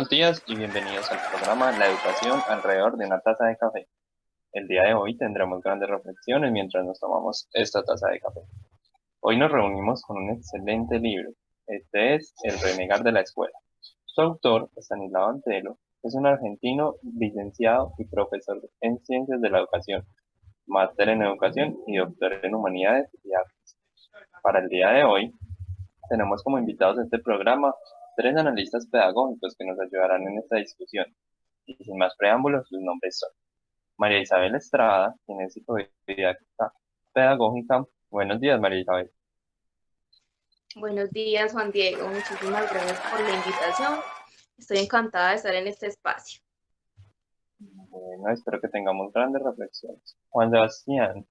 Buenos días y bienvenidos al programa La Educación alrededor de una taza de café. El día de hoy tendremos grandes reflexiones mientras nos tomamos esta taza de café. Hoy nos reunimos con un excelente libro. Este es El renegar de la escuela. Su autor, Estanislao Antelo, es un argentino licenciado y profesor en Ciencias de la Educación, máster en Educación y doctor en Humanidades y Artes. Para el día de hoy, tenemos como invitados a este programa tres analistas pedagógicos que nos ayudarán en esta discusión. Y sin más preámbulos, sus nombres son María Isabel Estrada, quien es psicodidacta pedagógica. Buenos días, María Isabel. Buenos días, Juan Diego. Muchísimas gracias por la invitación. Estoy encantada de estar en este espacio. Bueno, espero que tengamos grandes reflexiones. Juan Sebastián,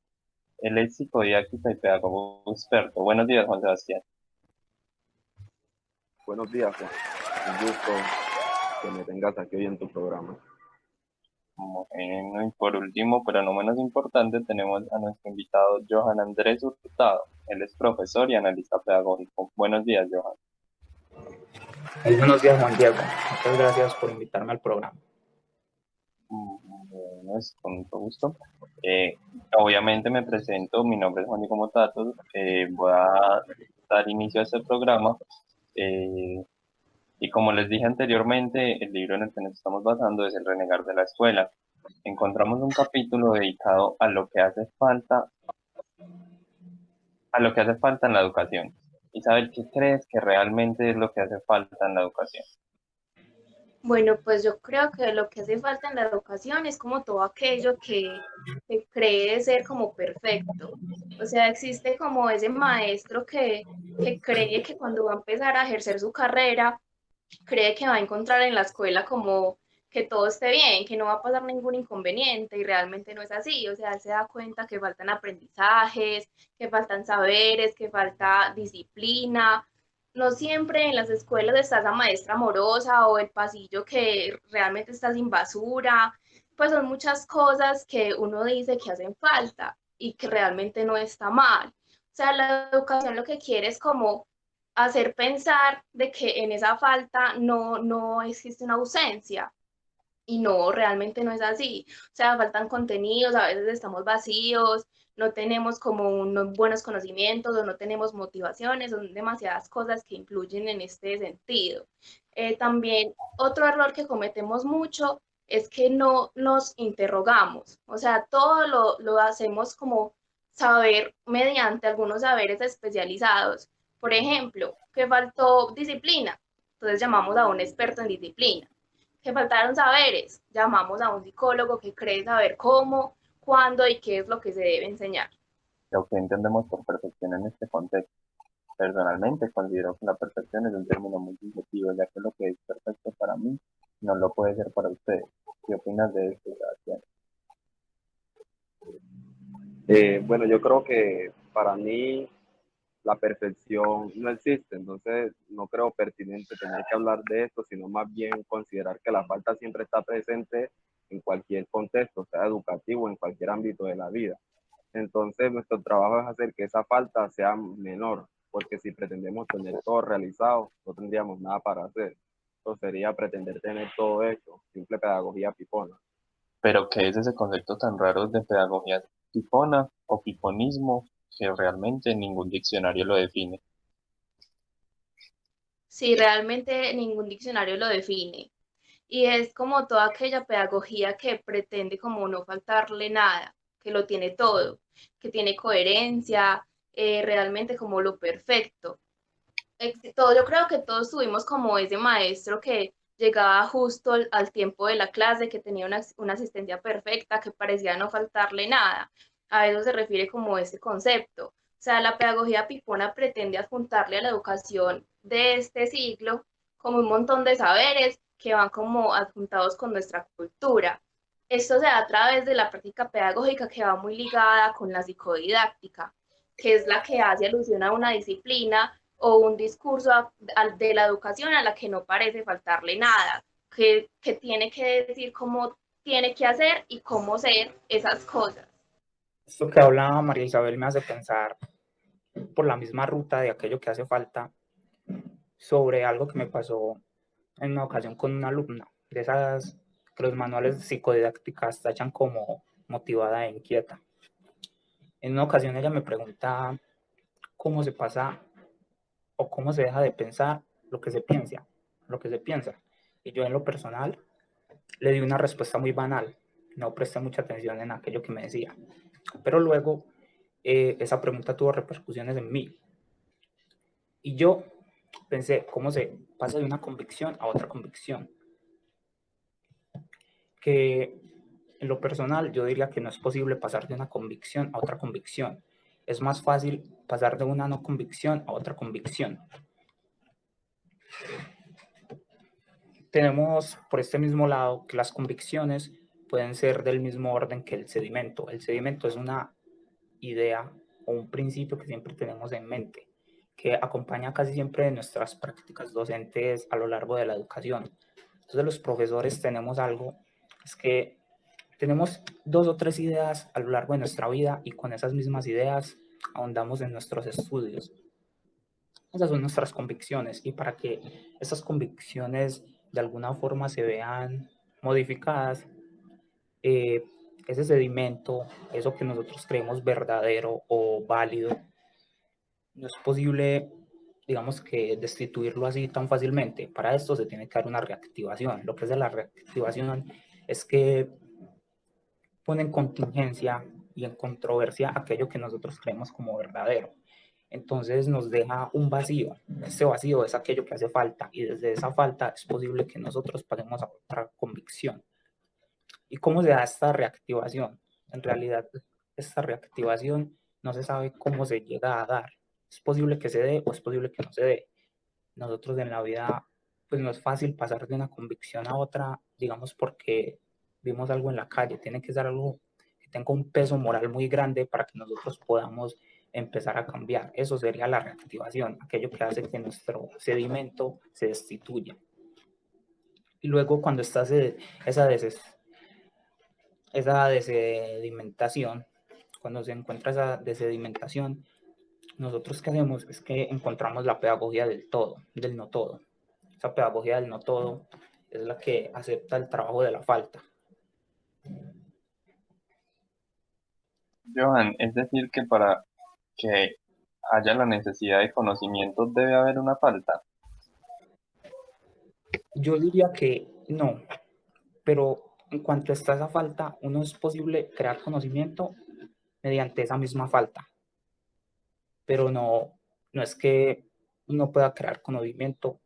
él es psicodidáctica y pedagogo experto. Buenos días, Juan Sebastián. Buenos días, Juan. Un gusto que me tengas aquí hoy en tu programa. Bueno, y por último, pero no menos importante, tenemos a nuestro invitado Johan Andrés Hurtado. Él es profesor y analista pedagógico. Buenos días, Johan. Muy buenos días, Juan Diego. Muchas gracias por invitarme al programa. Bueno, es con mucho gusto. Obviamente me presento, mi nombre es Juan Diego Motatos. Voy a dar inicio a este programa. Y como les dije anteriormente, el libro en el que nos estamos basando es El renegar de la escuela. Encontramos un capítulo dedicado a lo que hace falta en la educación. Isabel, ¿qué crees que realmente es lo que hace falta en la educación? Bueno, pues yo creo que lo que hace falta en la educación es como todo aquello que cree ser como perfecto. O sea, existe como ese maestro que cree que cuando va a empezar a ejercer su carrera, cree que va a encontrar en la escuela como que todo esté bien, que no va a pasar ningún inconveniente y realmente no es así. O sea, él se da cuenta que faltan aprendizajes, que faltan saberes, que falta disciplina. No siempre en las escuelas está esa maestra amorosa o el pasillo que realmente está sin basura. Pues son muchas cosas que uno dice que hacen falta y que realmente no está mal. O sea, la educación lo que quiere es como hacer pensar de que en esa falta no existe una ausencia. Y no, realmente no es así. O sea, faltan contenidos, a veces estamos vacíos, no tenemos como unos buenos conocimientos o no tenemos motivaciones, son demasiadas cosas que influyen en este sentido. También otro error que cometemos mucho es que no nos interrogamos, o sea, todo lo hacemos como saber mediante algunos saberes especializados. Por ejemplo, que faltó disciplina, entonces llamamos a un experto en disciplina. Que faltaron saberes, llamamos a un psicólogo que cree saber cómo, cuándo y qué es lo que se debe enseñar. Lo que entendemos por perfección en este contexto. Personalmente considero que la perfección es un término muy subjetivo, ya que lo que es perfecto para mí no lo puede ser para ustedes. ¿Qué opinas de esto, Sebastián? Bueno, yo creo que para mí la perfección no existe, entonces no creo pertinente tener que hablar de esto, sino más bien considerar que la falta siempre está presente en cualquier contexto, sea educativo, en cualquier ámbito de la vida. Entonces, nuestro trabajo es hacer que esa falta sea menor, porque si pretendemos tener todo realizado, no tendríamos nada para hacer. Eso sería pretender tener todo hecho, simple pedagogía pipona. Pero ¿qué es ese concepto tan raro de pedagogía pipona o piponismo que realmente ningún diccionario lo define? Si realmente ningún diccionario lo define. Y es como toda aquella pedagogía que pretende como no faltarle nada, que lo tiene todo, que tiene coherencia, realmente como lo perfecto. Todo, yo creo que todos tuvimos como ese maestro que llegaba justo al tiempo de la clase, que tenía una asistencia perfecta, que parecía no faltarle nada. A eso se refiere como ese concepto. O sea, la pedagogía pipona pretende adjuntarle a la educación de este siglo como un montón de saberes que van como adjuntados con nuestra cultura. Esto se da a través de la práctica pedagógica que va muy ligada con la psicodidáctica, que es la que hace alusión a una disciplina o un discurso de la educación a la que no parece faltarle nada, que tiene que decir cómo tiene que hacer y cómo ser esas cosas. Esto que habla María Isabel me hace pensar por la misma ruta de aquello que hace falta sobre algo que me pasó en una ocasión con una alumna, de esas que los manuales psicodidácticas tachan como motivada e inquieta. En una ocasión ella me pregunta cómo se pasa o cómo se deja de pensar lo que se piensa, lo que se piensa. Y yo en lo personal le di una respuesta muy banal, no presté mucha atención en aquello que me decía. Pero luego esa pregunta tuvo repercusiones en mí. Y yo pensé, ¿cómo se pasa de una convicción a otra convicción? Que en lo personal yo diría que no es posible pasar de una convicción a otra convicción. Es más fácil pasar de una no convicción a otra convicción. Tenemos por este mismo lado que las convicciones pueden ser del mismo orden que el sedimento. El sedimento es una idea o un principio que siempre tenemos en mente, que acompaña casi siempre de nuestras prácticas docentes a lo largo de la educación. Entonces los profesores tenemos algo, es que tenemos 2 o 3 ideas a lo largo de nuestra vida y con esas mismas ideas ahondamos en nuestros estudios. Esas son nuestras convicciones y para que esas convicciones de alguna forma se vean modificadas, eh, ese sedimento, eso que nosotros creemos verdadero o válido, no es posible, digamos que destituirlo así tan fácilmente. Para esto se tiene que dar una reactivación. Lo que es de la reactivación es que pone en contingencia y en controversia aquello que nosotros creemos como verdadero. Entonces nos deja un vacío. Ese vacío es aquello que hace falta y desde esa falta es posible que nosotros pasemos a otra convicción. ¿Y cómo se da esta reactivación? En realidad, esta reactivación no se sabe cómo se llega a dar. Es posible que se dé o es posible que no se dé. Nosotros en la vida, pues no es fácil pasar de una convicción a otra, digamos, porque vimos algo en la calle. Tiene que ser algo que tenga un peso moral muy grande para que nosotros podamos empezar a cambiar. Eso sería la reactivación, aquello que hace que nuestro sedimento se destituya. Y luego cuando está esa desedimentación, cuando se encuentra esa desedimentación, nosotros qué hacemos es que encontramos la pedagogía del todo, del no todo. Esa pedagogía del no todo es la que acepta el trabajo de la falta. Johan, es decir que para que haya la necesidad de conocimiento debe haber una falta. Yo diría que no, pero en cuanto está esa falta, uno es posible crear conocimiento mediante esa misma falta, pero no es que uno pueda crear conocimiento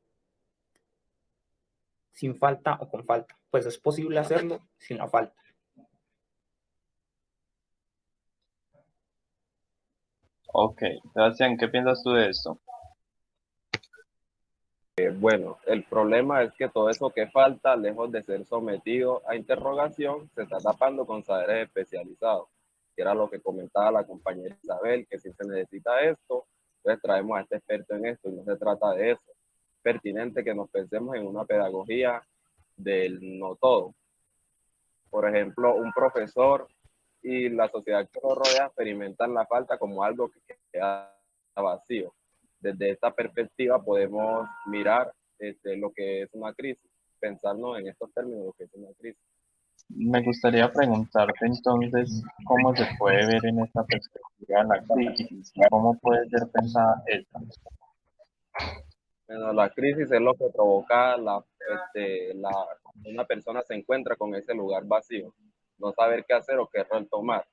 sin falta o con falta, pues es posible hacerlo sin la falta. Ok, Sebastián, ¿qué piensas tú de esto? Bueno, el problema es que todo eso que falta, lejos de ser sometido a interrogación, se está tapando con saberes especializados, que era lo que comentaba la compañera Isabel, que si se necesita esto, pues traemos a este experto en esto, y no se trata de eso. Es pertinente que nos pensemos en una pedagogía del no todo. Por ejemplo, un profesor y la sociedad que lo rodea experimentan la falta como algo que queda vacío. Desde esta perspectiva podemos mirar lo que es una crisis, pensarnos en estos términos, lo que es una crisis. Me gustaría preguntarte entonces cómo se puede ver en esta perspectiva la crisis, cómo puede ser pensada esta. Bueno, la crisis es lo que provoca una persona se encuentra con ese lugar vacío, no saber qué hacer o qué rol tomar.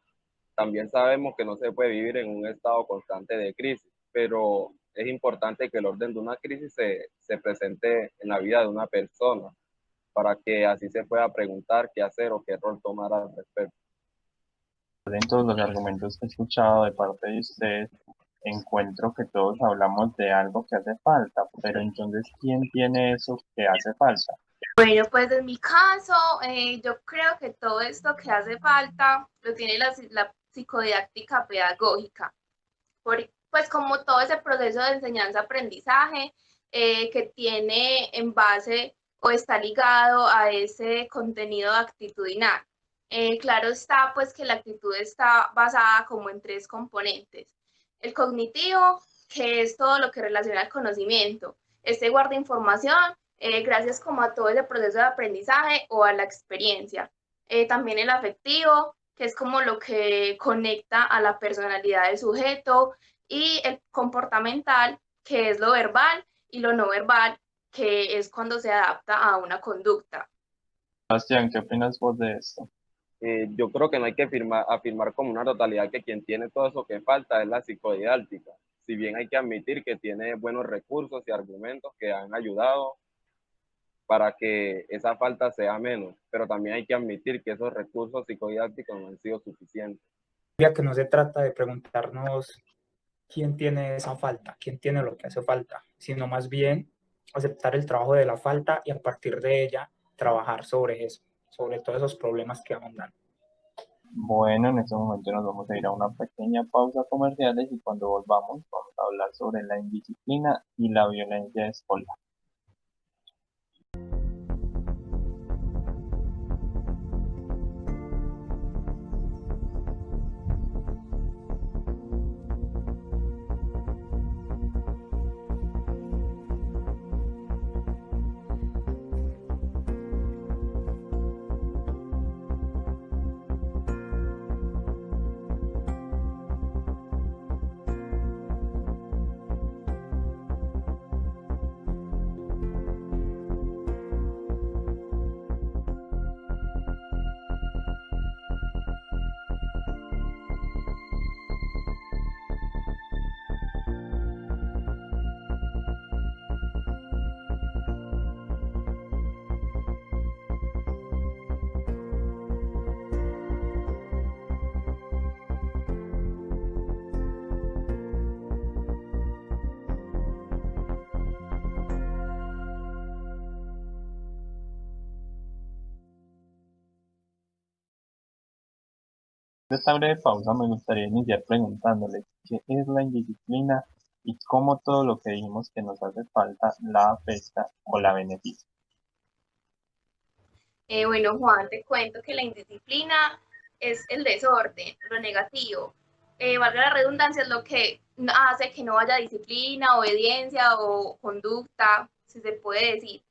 También sabemos que no se puede vivir en un estado constante de crisis, pero es importante que el orden de una crisis se presente en la vida de una persona para que así se pueda preguntar qué hacer o qué rol tomar al respecto. En todos los argumentos que he escuchado de parte de ustedes, encuentro que todos hablamos de algo que hace falta, pero entonces, ¿quién tiene eso que hace falta? Bueno, pues en mi caso, yo creo que todo esto que hace falta lo tiene la psicodidáctica pedagógica, pues como todo ese proceso de enseñanza-aprendizaje que tiene en base o está ligado a ese contenido actitudinal. Claro está pues que la actitud está basada como en 3 componentes. El cognitivo, que es todo lo que relaciona al conocimiento. Este guarda información, gracias como a todo ese proceso de aprendizaje o a la experiencia. También el afectivo, que es como lo que conecta a la personalidad del sujeto, y el comportamental, que es lo verbal, y lo no verbal, que es cuando se adapta a una conducta. Sebastián, ¿qué opinas vos de esto? Yo creo que no hay que afirmar como una totalidad que quien tiene todo eso que falta es la psicodidáctica. Si bien hay que admitir que tiene buenos recursos y argumentos que han ayudado para que esa falta sea menos, pero también hay que admitir que esos recursos psicodidácticos no han sido suficientes. Ya que no se trata de preguntarnos quién tiene esa falta, quién tiene lo que hace falta, sino más bien aceptar el trabajo de la falta y a partir de ella trabajar sobre eso, sobre todos esos problemas que abundan. Bueno, en este momento nos vamos a ir a una pequeña pausa comerciales y cuando volvamos vamos a hablar sobre la indisciplina y la violencia escolar. De esta breve pausa me gustaría iniciar preguntándoles qué es la indisciplina y cómo todo lo que dijimos que nos hace falta la afecta o la beneficia. Bueno, Juan, te cuento que la indisciplina es el desorden, lo negativo. Valga la redundancia, es lo que hace que no haya disciplina, obediencia o conducta, si se puede decir.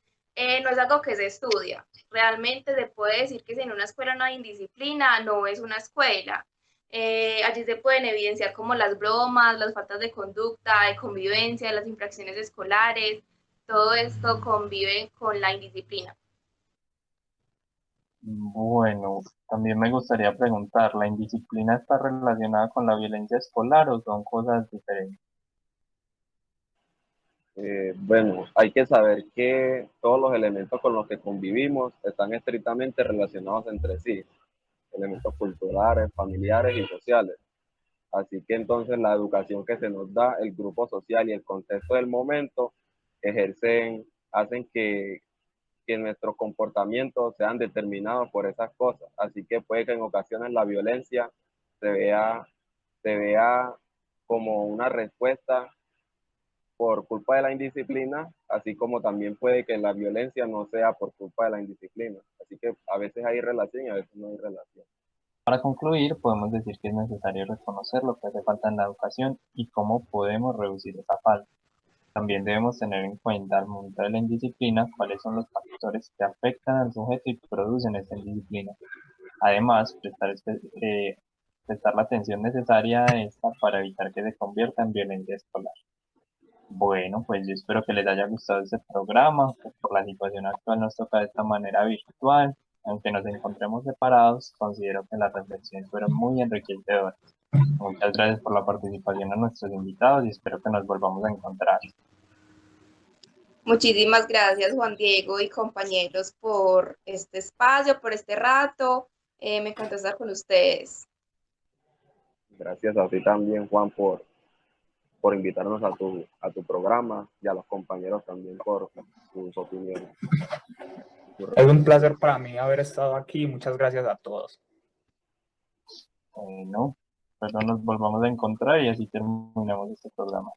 No es algo que se estudia. Realmente se puede decir que si en una escuela no hay indisciplina, no es una escuela. Allí se pueden evidenciar como las bromas, las faltas de conducta, de convivencia, las infracciones escolares. Todo esto convive con la indisciplina. Bueno, también me gustaría preguntar, ¿la indisciplina está relacionada con la violencia escolar o son cosas diferentes? Bueno, hay que saber que todos los elementos con los que convivimos están estrictamente relacionados entre sí, elementos culturales, familiares y sociales. Así que entonces la educación que se nos da, el grupo social y el contexto del momento hacen que nuestros comportamientos sean determinados por esas cosas. Así que puede que en ocasiones la violencia se vea como una respuesta por culpa de la indisciplina, así como también puede que la violencia no sea por culpa de la indisciplina. Así que a veces hay relación y a veces no hay relación. Para concluir, podemos decir que es necesario reconocer lo que hace falta en la educación y cómo podemos reducir esa falta. También debemos tener en cuenta al momento de la indisciplina cuáles son los factores que afectan al sujeto y producen esta indisciplina. Además, prestar la atención necesaria a esta para evitar que se convierta en violencia escolar. Bueno, pues yo espero que les haya gustado este programa, que por la situación actual nos toca de esta manera virtual. Aunque nos encontremos separados, considero que las reflexiones fueron muy enriquecedoras. Muchas gracias por la participación a nuestros invitados y espero que nos volvamos a encontrar. Muchísimas gracias, Juan Diego y compañeros, por este espacio, por este rato. Me encantó estar con ustedes. Gracias a ti también, Juan, por invitarnos a tu programa y a los compañeros también por sus opiniones. Es un placer para mí haber estado aquí. Muchas gracias a todos. Bueno, espero nos volvamos a encontrar y así terminamos este programa.